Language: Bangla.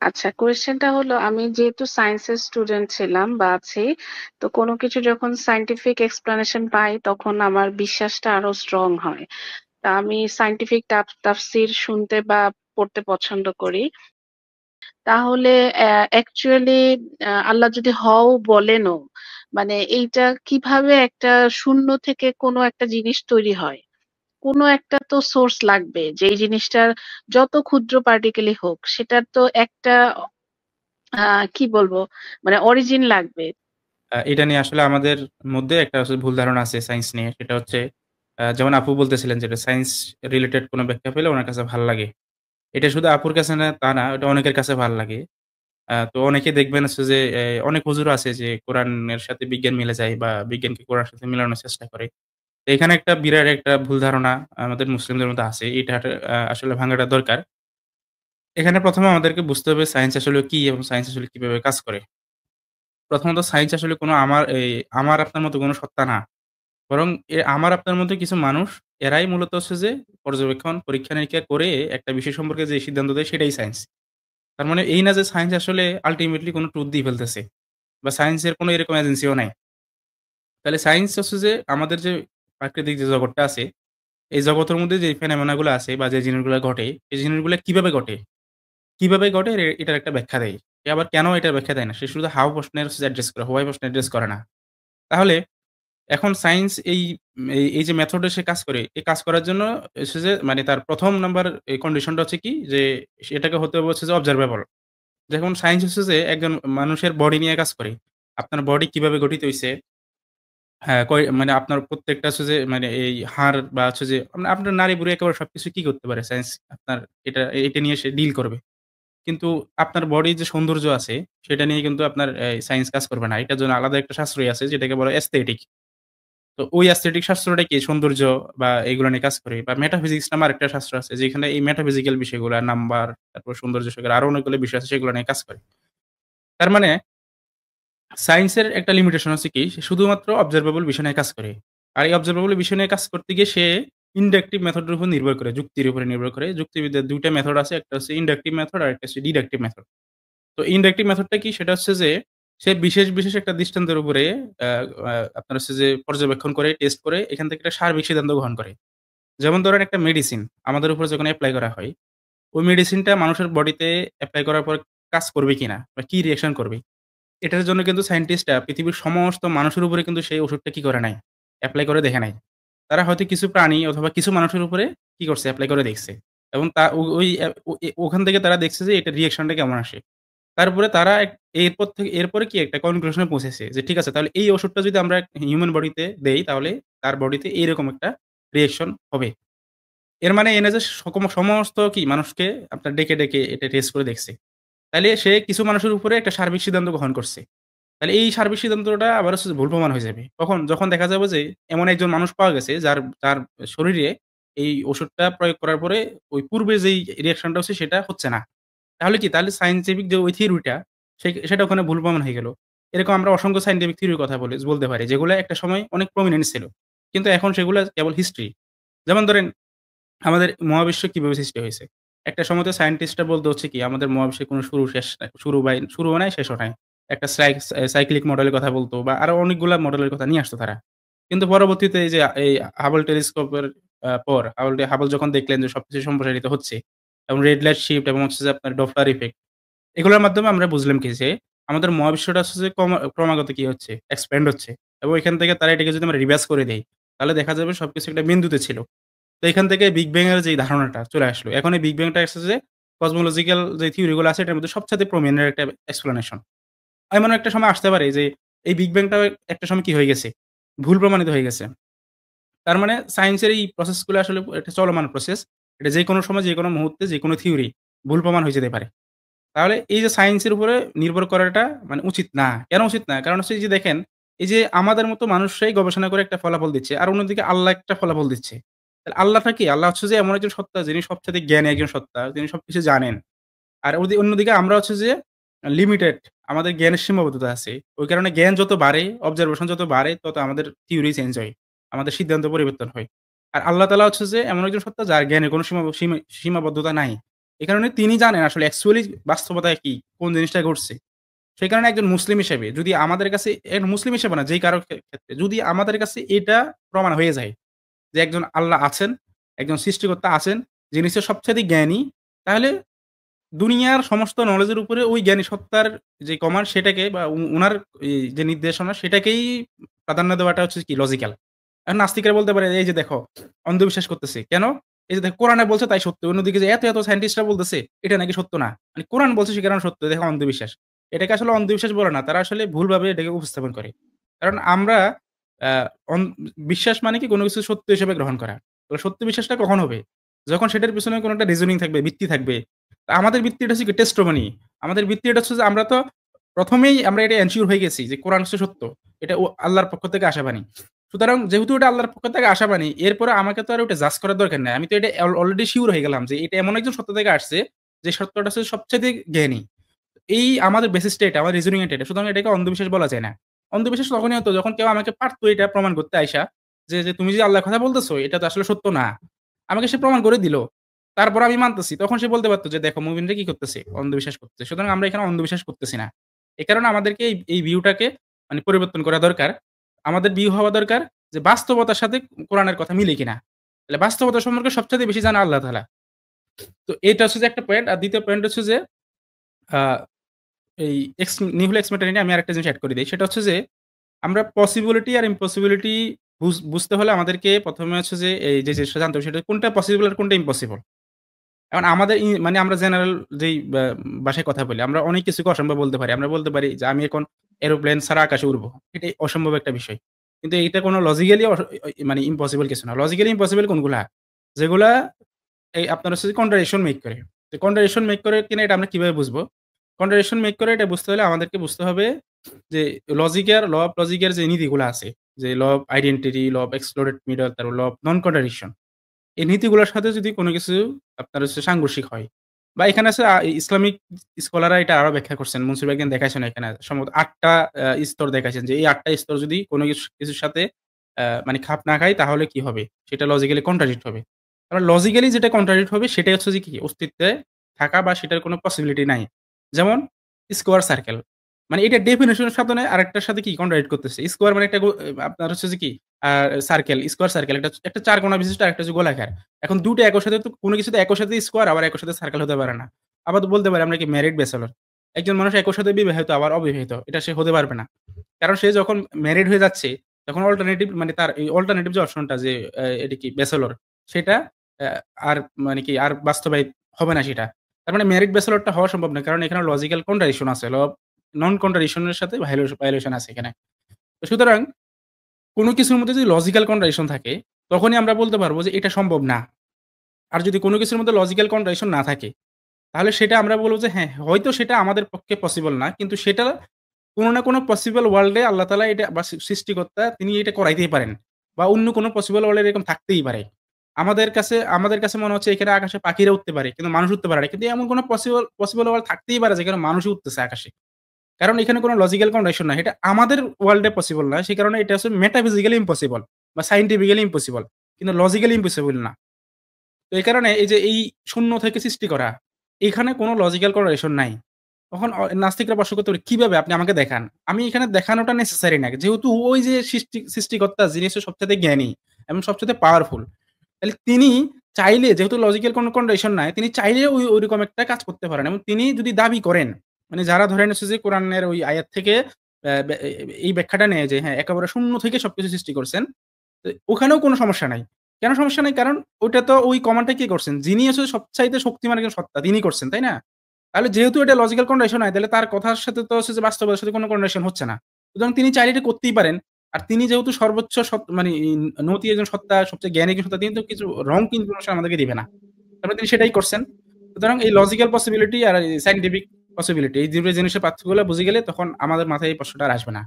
আচ্ছা, কোয়েশ্চেনটা হলো আমি যেহেতু সায়েন্সের স্টুডেন্ট ছিলাম বা আছি, তো কোনো কিছু যখন সায়েন্টিফিক এক্সপ্লানেশন পাই তখন আমার বিশ্বাসটা আরো স্ট্রং হয়। তা আমি সায়েন্টিফিক তাফসীর শুনতে বা পড়তে পছন্দ করি। তাহলে অ্যাকচুয়ালি আল্লাহ যদি হও বলেনও, মানে এইটা কিভাবে একটা শূন্য থেকে কোনো একটা জিনিস তৈরি হয়? কোনো একটা তো সোর্স লাগবে যে এই জিনিসটার যত ক্ষুদ্র পার্টিকেলই হোক সেটার তো একটা কি বলবো মানে অরিজিন লাগবে। এটা নিয়ে আসলে আমাদের মধ্যে একটা আসলে ভুল ধারণা আছে সায়েন্স নিয়ে। সেটা হচ্ছে যেমন আপু বলতেছিলেন যেটা সায়েন্স রিলেটেড কোনো ব্যাখ্যা পেলে উনার কাছে ভাল লাগে। এটা শুধু আপুর কাছে না তা না, এটা অনেকের কাছে ভাল লাগে। তো অনেকে দেখবেন হচ্ছে যে অনেক হুজুর আছে যে কোরআনের সাথে বিজ্ঞান মিলে যায় বা বিজ্ঞানকে কোরআনের সাথে মিলানোর চেষ্টা করে। তো এখানে একটা বিরাট একটা ভুল ধারণা আমাদের মুসলিমদের মধ্যে আছে। এটার আসলে ভাঙাটা দরকার। এখানে ১ম এ আমাদেরকে বুঝতে হবে সায়েন্স আসলে কি এবং সায়েন্স আসলে কিভাবে কাজ করে। প্রথমত সায়েন্স আসলে কোনো আমার আপনার মতো কোনো সত্তা না। বরং আমার আপনার মতো কিছু মানুষ এরাই মূলত হচ্ছে যে পর্যবেক্ষণ, পরীক্ষা-নিরীক্ষা করে একটা বিষয় সম্পর্কে যে সিদ্ধান্ত দেয় সেটাই সায়েন্স। তার মানে এই না যে সায়েন্স আসলে আল্টিমেটলি কোনো ট্রুথ দিয়ে ফেলতেছে বা সায়েন্সের কোনো এরকম এজেন্সিও নাই। তাহলে সায়েন্স হচ্ছে যে আমাদের যে প্রাকৃতিক যে জগৎটা আছে, এই জগতের মধ্যে যে ফেনোমেনা গুলো আছে বা যে জিনিসগুলো ঘটে, এই জিনিসগুলো কিভাবে ঘটে? কিভাবে ঘটে এটার একটা ব্যাখ্যা দেয়। সে আবার কেন এটার ব্যাখ্যা দেয় না? সে শুধু হাউ প্রশ্নের হচ্ছে অ্যাড্রেস করে, হোয়াই প্রশ্নের অ্যাড্রেস করে না। তাহলে এখন সায়েন্স এই যে মেথড এ সে কাজ করে, এই কাজ করার জন্য হচ্ছে যে মানে তার ১ম নাম্বার এই কন্ডিশনটা হচ্ছে কি? যে এটাকে হতে হবে হচ্ছে যে অবজারভেবল। যেমন সায়েন্স হচ্ছে যে একজন মানুষের বডি নিয়ে কাজ করে। আপনার বডি কিভাবে গঠিত হইছে, হ্যাঁ, মানে আপনার প্রত্যেকটা হচ্ছে যে মানে এই হাড় বা হচ্ছে যে আপনার নাড়ি-ভুড়ি একেবারে সবকিছু কি করতে পারে সায়েন্স আপনার এটা নিয়ে সে ডিল করবে। কিন্তু আপনার বডির যে সৌন্দর্য আছে, সেটা নিয়ে কিন্তু আপনার সায়েন্স কাজ করবে না। এটার জন্য আলাদা একটা শাস্ত্রই আছে যেটাকে বলে এস্থেটিক। তো ওই অ্যাস্থেটিক শাস্ত্রটা কি সৌন্দর্য বা এগুলো নিয়ে কাজ করে বা মেটাফিজিক্স নামে আরেকটা শাস্ত্র আছে যেখানে এই মেটাফিজিক্যাল বিষয়গুলা নাম্বার, তারপর সৌন্দর্য সহকারে আরো অনেকগুলো বিষয় আছে সেগুলো নিয়ে কাজ করে। তার মানে সায়েন্সের একটা লিমিটেশন হচ্ছে কি সে শুধুমাত্র অবজারভেবল বিষয় নিয়ে কাজ করে। আর এই অবজারভেবল বিষয় নিয়ে কাজ করতে গিয়ে সে ইনডাকটিভ মেথড এর উপর নির্ভর করে, যুক্তির উপরে নির্ভর করে। যুক্তিবিদ্যার ২ টা মেথড আছে। একটা হচ্ছে ইন্ডাকটিভ মেথড আর একটা হচ্ছে ডিডাকটিভ মেথড। তো ইনডাকটিভ মেথডটা কি? সেটা হচ্ছে যে সে বিশেষ একটা দৃষ্টান্তের উপরে আ আ আপনার হচ্ছে যে পর্যবেক্ষণ করে, টেস্ট করে এখান থেকে একটা সার্বিক সিদ্ধান্ত গ্রহণ করে। যেমন ধরেন একটা মেডিসিন আমাদের উপর যখন এপ্লাই করা হয়, ওই মেডিসিনটা মানুষের বডিতে এপ্লাই করার পর কাজ করবে কিনা বা কি রিঅ্যাকশন করবে? এটার জন্য কিন্তু সায়েন্টিস্টরা পৃথিবীর সমস্ত মানুষের উপরে কিন্তু সেই ওষুধটা কি করে নাই? এপ্লাই করে দেখে নাই। তারা হয়তো কিছু প্রাণী অথবা কিছু মানুষের উপরে কি করছে? এপ্লাই করে দেখছে। এবং তা ও ওই অ্যা ও এ ওখান থেকে তারা দেখছে যে এটার রিঅ্যাকশনটা কেমন আসে। তারপরে তারা এরপরে কি একটা কনক্লুশন এ পৌঁছেছে যে ঠিক আছে তাহলে এই ওষুধটা যদি আমরা হিউম্যান বডিতে দেই তাহলে তার বডিতে এইরকম একটা রিঅ্যাকশন হবে। এর মানে এ না যে সমস্ত কি মানুষকে আপনার ডেকে এটা টেস্ট করে দেখছে। তাইলে সে কিছু মানুষের উপরে একটা সার্বিক সিদ্ধান্ত গ্রহণ করছে। তাহলে এই সার্বিক সিদ্ধান্তটা আবার হচ্ছে যে ভুল প্রমাণ হয়ে যাবে। কখন? যখন দেখা যাবে যে এমন একজন মানুষ পাওয়া গেছে যার শরীরে এই ওষুধটা প্রয়োগ করার পরে ওই পূর্বে যেই রিঅ্যাকশনটা হচ্ছে সেটা হচ্ছে না। তাহলে কি? তাহলে সায়েন্টিফিক যে ওই থিওরিটা সেটা ওখানে ভুল প্রমাণ হয়ে গেল। এরকম আমরা অসংখ্য সায়েন্টিফিক থিওরির কথা বলতে পারি যেগুলা একটা সময় অনেক প্রমিনেন্ট ছিল। কিন্তু এখন সেগুলা কেবল হিস্ট্রি। যেমন ধরেন আমাদের মহাবিশ্ব কিভাবে সৃষ্টি হয়েছে? একটা সময় তো সায়েন্টিস্টরা বলতো হচ্ছে কি আমাদের মহাবিশ্বের কোনো শুরু-শেষ নাই। শুরুও নাই, শেষও নাই। একটা সাইক্লিক মডেলের কথা বলতো বা আরো অনেকগুলা মডেলের কথা নিয়ে আসতো তারা। কিন্তু পরবর্তীতে এই যে এই হাবল টেলিস্কোপের পর হাবল যখন দেখলেন যে সবকিছু সম্প্রসারিত হচ্ছে এবং রেড লাইট শিফট এবং হচ্ছে যে আপনার ডপলার ইফেক্ট এগুলোর মাধ্যমে আমরা বুঝলাম কি যে আমাদের মহাবিশ্বটা হচ্ছে যে ক্রমাগত কি হচ্ছে? এক্সপ্যান্ড হচ্ছে এবং এখান থেকে তারা এটাকে যদি আমরা রিভার্স করে দেই, তাহলে দেখা যাবে সবকিছু একটা বিন্দুতে ছিল। তো এখান থেকে বিগ ব্যাং এর যে ধারণাটা চলে আসলো। এখন এই বিগ ব্যাংটা আসছে যে কসমোলজিক্যাল যে থিওরি গুলো আছে এটার মধ্যে সবচাইতে প্রমিনেন্ট একটা এক্সপ্লেনেশন। এমনও একটা সময় আসতে পারে যে এই বিগ ব্যাংটাও একটা সময় কি হয়ে গেছে? ভুল প্রমাণিত হয়ে গেছে। তার মানে সায়েন্সের এই প্রসেস গুলো আসলে একটা চলমান প্রসেস। এটা যেকোনো সময় যেকোনো মুহূর্তে যেকোনো থিওরি ভুল প্রমাণ হয়ে যেতে পারে। তাহলে এই যে সায়েন্সের উপরে নির্ভর করাটা মানে উচিত না। কেন উচিত না? কারণ হচ্ছে এই যে দেখেন, এই যে আমাদের মতো মানুষরাই গবেষণা করে একটা ফলাফল দিচ্ছে। আর অন্যদিকে আল্লাহ একটা ফলাফল দিচ্ছে। তাহলে আল্লাহটা কি? আল্লাহ হচ্ছে যে এমন একজন সত্তা যিনি সবচাইতে জ্ঞানী একজন সত্তা, যিনি সবকিছু জানেন। আর অন্যদিকে আমরা হচ্ছে যে লিমিটেড আমাদের জ্ঞানের সীমাবদ্ধতা আছে। ওই কারণে জ্ঞান যত বাড়ে, অবজারভেশন যত বাড়ে তত আমাদের থিওরি চেঞ্জ হয়। আমাদের সিদ্ধান্ত পরিবর্তন হয়। আর আল্লাহ তাআলা হচ্ছে যে এমন একজন সত্তা যার জ্ঞানের কোনো সীমাবদ্ধতা নাই। এই কারণে তিনি জানেন আসলে অ্যাকচুয়ালি বাস্তবতায় কি, কোন জিনিসটা ঘটছে। সেই কারণে একজন মুসলিম হিসেবে যদি আমাদের কাছে মুসলিম হিসেবে না যেই কারো ক্ষেত্রে যদি আমাদের কাছে এটা প্রমাণ হয়ে যায় যে একজন আল্লাহ আছেন, একজন সৃষ্টিকর্তা আছেন, যিনি হচ্ছে সবচাইতে জ্ঞানী, তাহলে দুনিয়ার সমস্ত নলেজের উপরে ওই জ্ঞানী সত্তার যে কমান্ড সেটাকে বা উনার যে নির্দেশনা সেটাকেই প্রাধান্য দেওয়াটা হচ্ছে কি লজিক্যাল। এখন নাস্তিকরা বলতে পারে এই যে দেখো অন্ধবিশ্বাস করতেছে। কেন? এই যে দেখো কোরআনে বলছে তাই সত্য। অন্যদিকে যে এত সায়েন্টিস্টরা বলতেছে এটা নাকি সত্য না। মানে কোরআন বলছে সে কারণে সত্য। দেখো অন্ধবিশ্বাস। এটাকে আসলে অন্ধবিশ্বাস বলে না। তারা আসলে ভুলভাবে এটাকে উপস্থাপন করে। কারণ আমরা আ অন বিশ্বাস মানে কি কোন কিছু সত্য হিসেবে গ্রহণ করা। তো সত্য বিশ্বাসটা কখন হবে? যখন সেটার পেছনে কোন একটা রিজনিং থাকবে, ভিত্তি থাকবে। আমাদের ভিত্তিটা হচ্ছে কি টেস্টিমনি। আমাদের ভিত্তি এটা হচ্ছে যে আমরা তো ১ম এই আমরা এটা এনশিওর হয়ে গেছি যে কোরআন হচ্ছে সত্য। এটা আল্লাহর পক্ষ থেকে আসা বাণী। সুতরাং যেহেতু এটা আল্লাহর পক্ষ থেকে আসা বাণী, এরপরে আমাকে তো আর ওটা জাজ করার দরকার নাই। আমি তো এটা অলরেডি সিউর হয়ে গেলাম যে এটা এমন একজন সত্য থেকে আসছে যে সত্যটা হচ্ছে সবচাইতে জ্ঞানী। এই আমাদের বেসিসটা এটা, আমার রিজনিং এটা। সুতরাং এটাকে অন্ধবিশ্বাস বলা যায় না। অন্ধবিশ্বাস তখনই হতো যখন কেউ আমাকে পারত এটা প্রমাণ করতে আইসা যে তুমি যে আল্লাহর কথা বলতেছো এটা তো আসলে সত্য না। আমাকে সে প্রমাণ করে দিল। তারপর আমি মানতেছি। তখন সে বলতে পারত যে দেখো মুমিনরা কি করতেছে? অন্ধবিশ্বাস করতেছে। সুতরাং আমরা এখানে অন্ধবিশ্বাস করতেছি না। এ কারণে আমাদেরকে এই ভিউটাকে মানে পরিবর্তন করা দরকার। আমাদের ভিউ হওয়া দরকার যে বাস্তবতার সাথে কোরআনের কথা মিলে কিনা। তাহলে বাস্তবতা সম্পর্কে সবচাইতে বেশি জানে আল্লাহ তাআলা। তো এটা হচ্ছে যে একটা পয়েন্ট। আর ২য় পয়েন্ট হচ্ছে যে আ এই নিহিলো এক্স মেটার নিয়ে আমি আরেকটা জিনিস এড করে দেই। সেটা হচ্ছে যে আমরা পসিবিলিটি আর ইম্পসিবিলিটি বুঝতে হলে আমাদেরকে ১ম এ হচ্ছে যে এই যে জিনিসটা জানতে হবে সেটা কোনটা পসিবল আর কোনটা ইম্পসিবল। এখন আমাদের মানে আমরা জেনারেল যেই ভাষায় কথা বলি, আমরা অনেক কিছুকে অসম্ভব বলতে পারি। আমরা বলতে পারি যে আমি এখন এরোপ্লেন ছাড়া আকাশে উড়বো। এটাই অসম্ভব একটা বিষয়। কিন্তু এইটা কোন লজিক্যালি মানে ইম্পসিবল কিছু না। লজিক্যালি ইম্পসিবল কোনগুলা? যেগুলা এই আপনার হচ্ছে কন্ট্রাডিকশন মেক করে। তো কন্ট্রাডিকশন মেক করে কিনা এটা আমরা কিভাবে বুঝবো? কন্ট্রাডিকশন মেক করে এটা বুঝতে হলে আমাদেরকে বুঝতে হবে যে ল অফ লজিকের যে নীতিগুলা আছে, যে law of identity, law of excluded middle, তারপর ল অফ নন কন্ট্রাডিকশন। এই নীতিগুলোর সাথে যদি কোন কিছু আপনার হচ্ছে সাংঘর্ষিক হয় বা এখানে আছে ইসলামিক স্কলাররা এটা আরো ব্যাখ্যা করছেন। মনসুর একদিন দেখাইছেন এখানে সম্ভবত ৮ টা স্তর দেখাইছেন যে এই ৮ টা স্তর যদি কোন কিছুর সাথে মানে খাপ না খায় তাহলে কি হবে? সেটা লজিক্যালি কন্ট্রাডিক্ট হবে। কারণ লজিক্যালি যেটা কন্ট্রাডিক্ট হবে সেটাই হচ্ছে যে কি অস্তিত্বে থাকা বা সেটার কোন পসিবিলিটি নাই। যেমন স্কোয়ার সার্কেল। মানে এটা ডেফিনিশন এর সাথে আরেকটার সাথে কি কন্ট্রাডিক্ট করতেছে। স্কোয়ার মানে একটা আপনার হচ্ছে যে কি আ সার্কেল, স্কোয়ার সার্কেল একটা ৪ কোণা বিশিষ্ট আরেকটা হচ্ছে গোলাকার। এখন ২ টা একই সাথে তো কোন কিছুতে একই সাথে স্কোয়ার আবার একই সাথে সার্কেল হতে পারে না। আবার তো বলতে পারি আমরা কি ম্যারিড ব্যাচেলর। একজন মানুষ একই সাথে বিবাহিত আবার অবিবাহিত। এটা সে হতে পারবে না। কারণ সে যখন ম্যারিড হয়ে যাচ্ছে তখন অল্টারনেটিভ মানে তার এই অল্টারনেটিভ যে অপশনটা যে এটা কি ব্যাচেলর সেটা অ্যা আর মানে কি আর বাস্তবায়িত হবে না সেটা। তার মানে ম্যারিড ব্যাচেলরটা হওয়া সম্ভব না। কারণ এখানে লজিক্যাল কন্ট্রাডিকশন আছে। ল অফ নন কন্ট্রাডিকশন এর সাথে ভায়োলেশন আছে এখানে। তো সুতরাং কোন কিছুর মধ্যে যদি লজিক্যাল কন্ট্রাডিকশন থাকে, তখনই আমরা বলতে পারব যে এটা সম্ভব না। আর যদি কোন কিছুর মধ্যে লজিক্যাল কন্ট্রাডিকশন না থাকে, তাহলে সেটা আমরা বলব যে হ্যাঁ, হয়তো সেটা আমাদের পক্ষে পসিবল না। কিন্তু সেটা কোন না কোন পসিবল ওয়ার্লড এ আল্লাহ তাআলা এটা বা সৃষ্টিকর্তা তিনি এটা করাইতেই পারেন। বা অন্য কোন পসিবল ওয়ার্লড এ এরকম থাকতেই পারে। আমাদের কাছে মনে হচ্ছে এখানে আকাশে পাখিরা উড়তে পারে। কিন্তু মানুষ উড়তে পারে না। কিন্তু এমন কোন পসিবল ওয়ার্লড থাকতেই পারে যেখানে মানুষই উড়তেছে আকাশে। কারণ এখানে কোন লজিক্যাল কন্ডিশন নাই। এটা আমাদের ওয়ার্লড এ পসিবল না। সে কারণে এটা হচ্ছে মেটাফিজিক্যালি ইম্পসিবল বা সায়েন্টিফিক্যালি ইম্পসিবল। কিন্তু লজিক্যালি ইম্পসিবল না। তো এই কারণে এই যে এই শূন্য থেকে সৃষ্টি করা, এখানে কোন লজিক্যাল কন্ডিশন নাই। তখন নাস্তিকরা প্রশ্ন করতে পারে, "কিভাবে? আপনি আমাকে দেখান।" আমি এখানে দেখানোটা নেসেসারি না। যেহেতু ওই যে সৃষ্টিকর্তা যিনি হচ্ছে সবচাইতে জ্ঞানী এবং সবচাইতে পাওয়ারফুল। তাহলে তিনি চাইলে যেহেতু লজিক্যাল কোন কন্ডিশন নাই, তিনি চাইলেও ঐরকম একটা কাজ করতে পারেন এবং তিনি যদি দাবি করেন, মানে যারা ধরেন হচ্ছে যে কোরআনের ওই আয়াত থেকে অ্যা ব্যা এ এই ব্যাখ্যাটা নেয় যে হ্যাঁ, একেবারে শূন্য থেকে সবকিছু সৃষ্টি করছেন। তো ওখানেও কোন সমস্যা নাই। কেন সমস্যা নাই? কারণ ওইটা তো ওই কমান্ডটা কে করছেন? যিনি আসলে সবচাইতে শক্তিমান একজন সত্তা তিনি করছেন, তাই না? তাহলে যেহেতু এটা লজিক্যাল কন্ডিশন নাই, তাহলে তার কথার সাথে তো হচ্ছে যে বাস্তবতার সাথে কোন কন্ডিশন হচ্ছে না। সুতরাং তিনি চাইলে এটা করতেই পারেন। আর তিনি যেহেতু সর্বোচ্চ মানে নতি একজন সত্তা, সবচেয়ে জ্ঞানী একজন সত্তা, তিনি তো কিছু রং ইনফরমেশন আমাদেরকে দিবে না। তারপরে তিনি সেটাই করছেন। সুতরাং এই লজিক্যাল পসিবিলিটি আর এই সায়েন্টিফিক পসিবিলিটি এই ২ টা জিনিসের পার্থক্যগুলো বুঝে গেলে তখন আমাদের মাথায় এই প্রশ্নটা আর আসবে না।